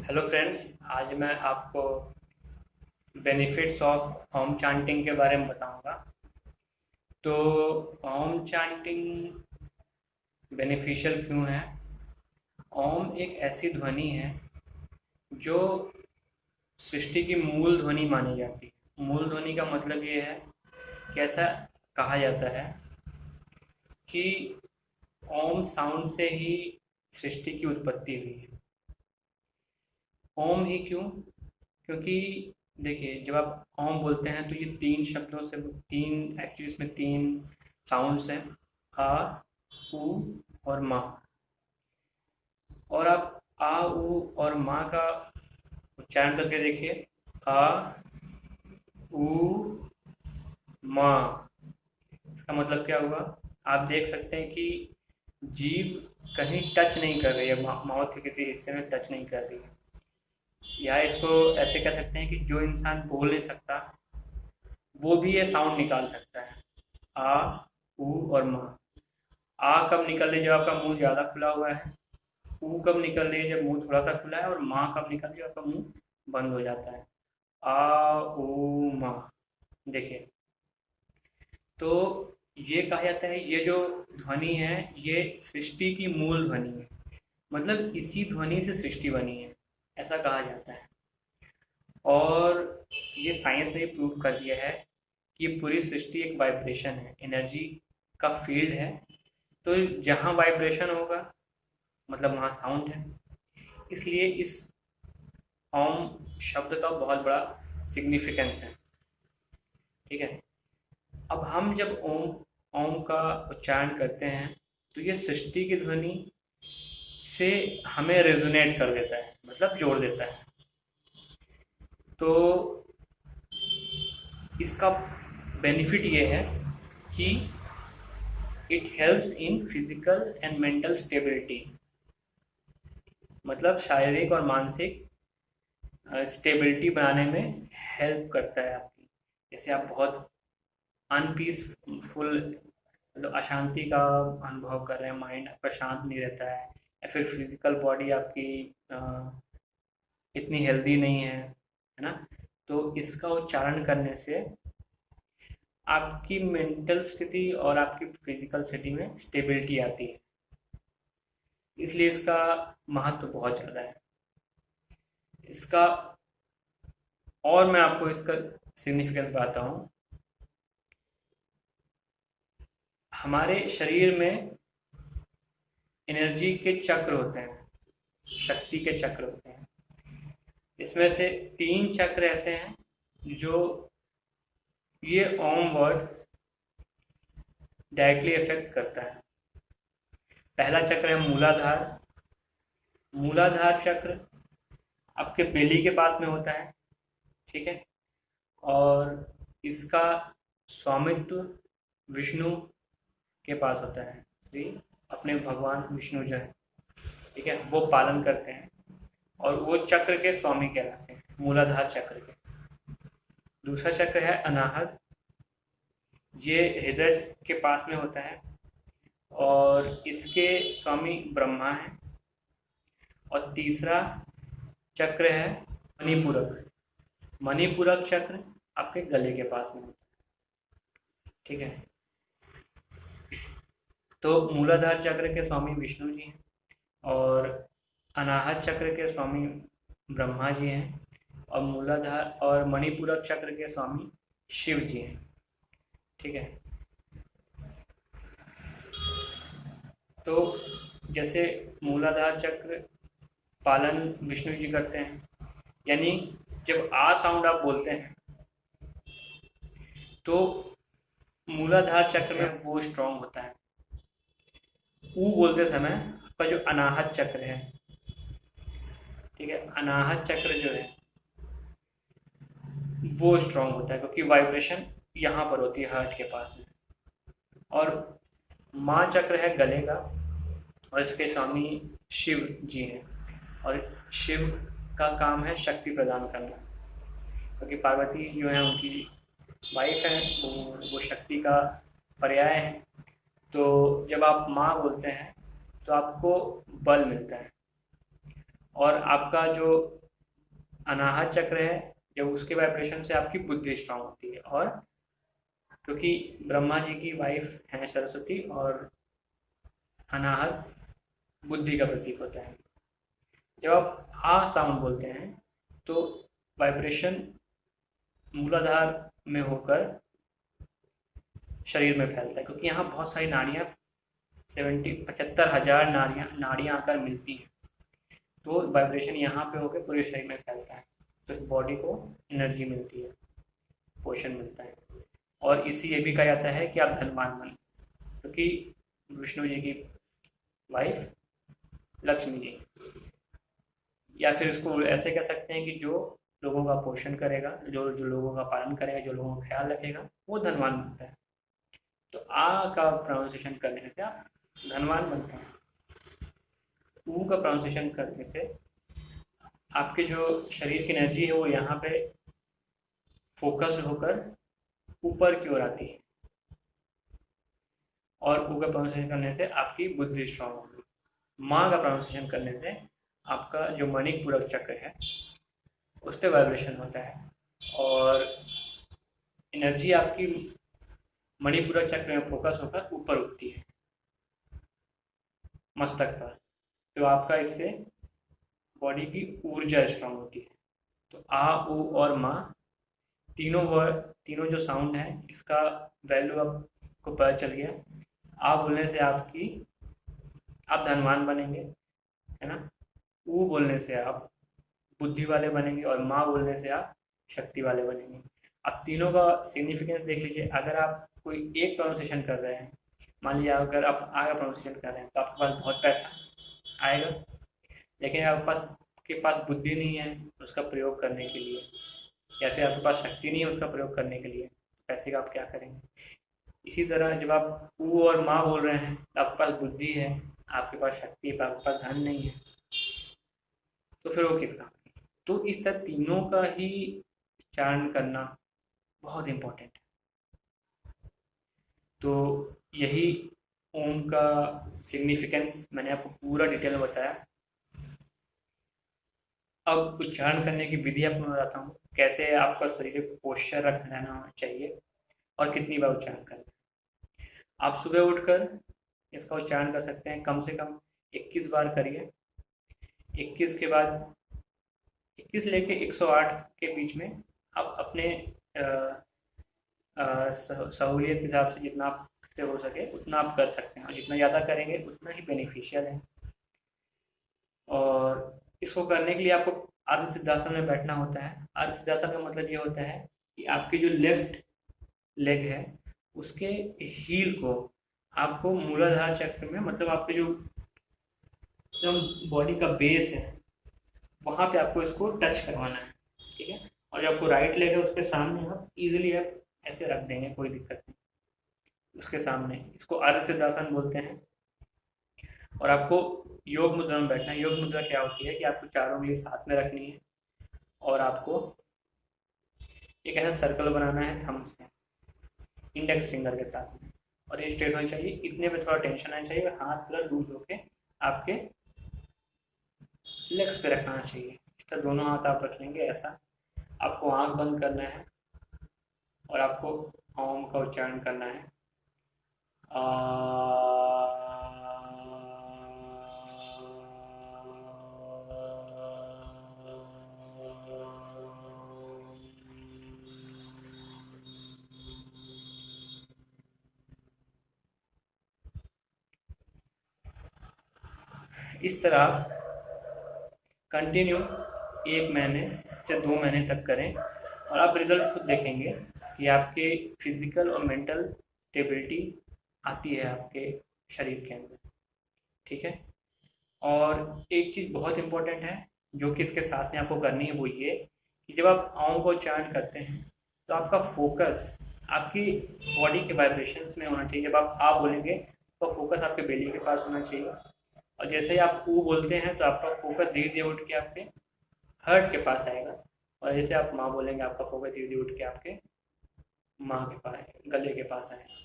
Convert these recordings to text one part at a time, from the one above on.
Hello friends, आज मैं आपको बेनिफिट्स ऑफ ओम चांटिंग के बारे में बताऊंगा। तो ओम चांटिंग बेनिफिशियल क्यों है? ओम एक ऐसी ध्वनि है जो सृष्टि की मूल ध्वनि मानी जाती है। मूल ध्वनि का मतलब ये है कि ऐसा कहा जाता है कि ओम साउंड से ही सृष्टि की उत्पत्ति हुई है। ओम ही क्यों? क्योंकि देखिए, जब आप ओम बोलते हैं तो ये तीन शब्दों से तीन एक्चुअली इसमें तीन साउंड्स हैं। आ, उ और मा। और आप आ, उ और मा का उच्चारण करके देखिए। आ, उ, मा। इसका मतलब क्या हुआ? आप देख सकते हैं कि जीभ कहीं टच नहीं कर रही है, माउथ के किसी हिस्से में टच नहीं कर रही है। या इसको ऐसे कह सकते हैं कि जो इंसान बोल नहीं सकता वो भी ये साउंड निकाल सकता है। आ, उ और मा। आ कब निकल रही है? जब आपका मुंह ज़्यादा खुला हुआ है। ऊ कब निकल रही है? जब मुंह थोड़ा सा खुला है। और माँ कब निकल रही है? आपका मुंह बंद हो जाता है। आ, ऊ, माँ। देखिए, तो ये कहा जाता है ये जो ध्वनि है ये सृष्टि की मूल ध्वनि है। मतलब इसी ध्वनि से सृष्टि बनी है, ऐसा कहा जाता है। और ये साइंस ने प्रूव कर दिया है कि पूरी सृष्टि एक वाइब्रेशन है, एनर्जी का फील्ड है। तो जहाँ वाइब्रेशन होगा मतलब वहाँ साउंड है। इसलिए इस ओम शब्द का बहुत बड़ा सिग्निफिकेंस है। ठीक है। अब हम जब ओम ओम का उच्चारण करते हैं तो ये सृष्टि की ध्वनि से हमें रेजोनेट कर देता है, मतलब जोड़ देता है। तो इसका बेनिफिट ये है कि it helps in physical and mental stability. मतलब शारीरिक और मानसिक स्टेबिलिटी बनाने में हेल्प करता है आपकी। जैसे आप बहुत अनपीसफुल, मतलब अशांति का अनुभव कर रहे हैं, माइंड आपका शांत नहीं रहता है, या फिर फिजिकल बॉडी आपकी इतनी हेल्दी नहीं है ना? तो इसका उच्चारण करने से आपकी मेंटल स्थिति और आपकी फिजिकल स्थिति में स्टेबिलिटी आती है। इसलिए इसका महत्व बहुत ज़्यादा है। इसका और मैं आपको इसका सिग्निफिकेंस बताता हूँ। हमारे शरीर में एनर्जी के चक्र होते हैं, शक्ति के चक्र होते हैं। इसमें से तीन चक्र ऐसे हैं जो ये ओम वर्ड डायरेक्टली इफेक्ट करता है। पहला चक्र है मूलाधार। मूलाधार चक्र आपके बेली के पास में होता है। ठीक है। और इसका स्वामित्व विष्णु के पास होता है। श्री अपने भगवान विष्णु जो है, ठीक है, वो पालन करते हैं और वो चक्र के स्वामी कहलाते हैं, मूलाधार चक्र के। दूसरा चक्र है अनाहत। ये हृदय के पास में होता है और इसके स्वामी ब्रह्मा है। और तीसरा चक्र है मणिपूरक। मणिपूरक चक्र आपके गले के पास में होता है। ठीक है। तो मूलाधार चक्र के स्वामी विष्णु जी हैं और अनाहत चक्र के स्वामी ब्रह्मा जी हैं और मूलाधार और मणिपूरक चक्र के स्वामी शिव जी हैं। ठीक है। तो जैसे मूलाधार चक्र पालन विष्णु जी करते हैं, यानी जब आ साउंड आप बोलते हैं तो मूलाधार चक्र में वो स्ट्रांग होता है। ऊ बोलते समय आपका जो अनाहत चक्र है, ठीक है, अनाहत चक्र जो है वो स्ट्रांग होता है क्योंकि वाइब्रेशन यहाँ पर होती है, हार्ट के पास में। और माँ चक्र है गले का और इसके स्वामी शिव जी हैं। और शिव का काम है शक्ति प्रदान करना, क्योंकि पार्वती जो है उनकी वाइफ है, तो वो शक्ति का पर्याय है। तो जब आप माँ बोलते हैं तो आपको बल मिलता है। और आपका जो अनाहत चक्र है, जब उसके वाइब्रेशन से आपकी बुद्धि स्ट्रांग होती है। और क्योंकि ब्रह्मा जी की वाइफ है सरस्वती, और अनाहत बुद्धि का प्रतीक होता है। जब आप आ साउंड बोलते हैं तो वाइब्रेशन मूलाधार में होकर शरीर में फैलता है, क्योंकि यहाँ बहुत सारी नाड़ियाँ 75,000 नाड़ियाँ आकर मिलती हैं, तो वाइब्रेशन यहाँ पे होकर पूरे शरीर में फैलता है, तो बॉडी को एनर्जी मिलती है, पोषण मिलता है। और इसी ये भी कहा जाता है कि आप धनवान बने, क्योंकि विष्णु जी की वाइफ लक्ष्मी जी, या फिर इसको ऐसे कह सकते हैं कि जो लोगों का पोषण करेगा, जो जो लोगों का पालन करेगा, जो लोगों का ख्याल रखेगा, वो धनवान बनता है। तो आ का प्रोनाउंसिएशन करने से आप धनवान बनते हैं। ऊ का प्रोनाउंसिएशन करने से आपके जो शरीर की एनर्जी है वो यहाँ पे फोकस होकर ऊपर की ओर आती है, और ऊ का प्रोनाउंसिएशन करने से आपकी बुद्धि स्ट्रांग होगी। माँ का प्रोनाउंसिएशन करने से आपका जो मणिपूरक चक्र है उस पर वाइब्रेशन होता है, और एनर्जी आपकी मणिपूरक चक्र में फोकस होकर ऊपर उठती है मस्तक पर, तो आपका इससे बॉडी की ऊर्जा स्ट्रांग होती है। तो आ, ऊ और माँ तीनों वर्ड, तीनों जो साउंड है, इसका वैल्यू आपको पता चल गया। आ बोलने से आप धनवान बनेंगे, है ना। ऊ बोलने से आप बुद्धि वाले बनेंगे, और माँ बोलने से आप शक्ति वाले बनेंगे। अब तीनों का सिग्निफिकेंस देख लीजिए। अगर आप कोई एक प्रोनाउंसिएशन कर रहे हैं, मान लीजिए अगर आप आ का प्रोनाउंसिएशन कर रहे हैं, तो आपके पास बहुत पैसा आएगा, लेकिन आपके पास बुद्धि नहीं है उसका प्रयोग करने के लिए, या फिर आपके पास शक्ति नहीं है उसका प्रयोग करने के लिए, पैसे का आप क्या करेंगे। इसी तरह जब आप ऊ और माँ बोल रहे हैं, तो आपके पास बुद्धि है, आपके पास शक्ति है, आपके पास धन नहीं है, तो फिर वो किस काम की। तो इस तरह तीनों का ही उच्चारण करना बहुत इम्पोर्टेंट है। तो यही ओम का सिग्निफिकेंस मैंने आपको पूरा डिटेल में बताया। अब उच्चारण करने की विधि आपको बताता हूँ, कैसे आपका शरीर को पोस्चर रख रहना चाहिए और कितनी बार उच्चारण करना है। आप सुबह उठकर इसका उच्चारण कर सकते हैं, कम से कम 21 बार करिए। 21 के बाद 21 लेके 108 के बीच में आप अपने सहूलियत के हिसाब से जितना आपसे हो सके उतना आप कर सकते हैं, और जितना ज़्यादा करेंगे उतना ही बेनिफिशियल है। और इसको करने के लिए आपको अर्ध सिद्धासन में बैठना होता है। अर्ध सिद्धासन का मतलब ये होता है कि आपकी जो लेफ्ट लेग है उसके हील को आपको मूलाधार चक्र में, मतलब आपके जो बॉडी का बेस है वहाँ पे आपको इसको टच करवाना है, ठीक है। और जो आपको राइट लेग है उसके सामने आप इजीली आप ऐसे रख देंगे, कोई दिक्कत नहीं उसके सामने। इसको अर्ध सिद्धासन बोलते हैं। और आपको योग मुद्रा में बैठना है। योग मुद्रा क्या होती है कि आपको चारों उंगली साथ में रखनी है, और आपको एक ऐसा सर्कल बनाना है थंब से, इंडेक्स फिंगर के साथ में, और ये स्ट्रेट होनी चाहिए। इतने पे थोड़ा टेंशन आना चाहिए, और हाथ पूरा लूज होके आपके लेग्स पे रखना चाहिए। इस तरह दोनों हाथ आप रख लेंगे ऐसा। आपको आंख बंद करना है और आपको ओम का उच्चारण करना है। इस तरह कंटिन्यू 1 महीने से 2 महीने तक करें, और आप रिजल्ट खुद देखेंगे कि आपके फिजिकल और मेंटल स्टेबिलिटी आती है आपके शरीर के अंदर, ठीक है। और एक चीज़ बहुत इम्पोर्टेंट है जो कि इसके साथ में आपको करनी है, वो ये कि जब आप ओम को उच्चारण करते हैं तो आपका फोकस आपकी बॉडी के वाइब्रेशंस में होना चाहिए। जब आप बोलेंगे तो फोकस आपके बेली के पास होना चाहिए, और जैसे ही आप ऊ बोलते हैं तो आपका फोकस धीरे धीरे उठ के आपके हर्ट के पास आएगा, और जैसे आप माँ बोलेंगे आपका फोकस धीरे धीरे उठ के आपके माँ के पास, गले के पास आएगा।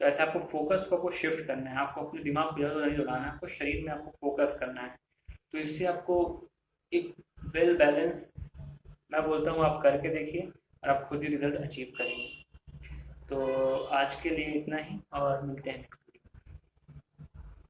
तो ऐसे आपको फोकस को आपको शिफ्ट करना है, आपको अपने दिमाग को इधर उधर नहीं दौड़ाना है, आपको शरीर में आपको फोकस करना है। तो इससे आपको एक वेल बैलेंस, मैं बोलता हूँ आप करके देखिए और आप खुद ही रिजल्ट अचीव करेंगे। तो आज के लिए इतना ही और मिलते हैं।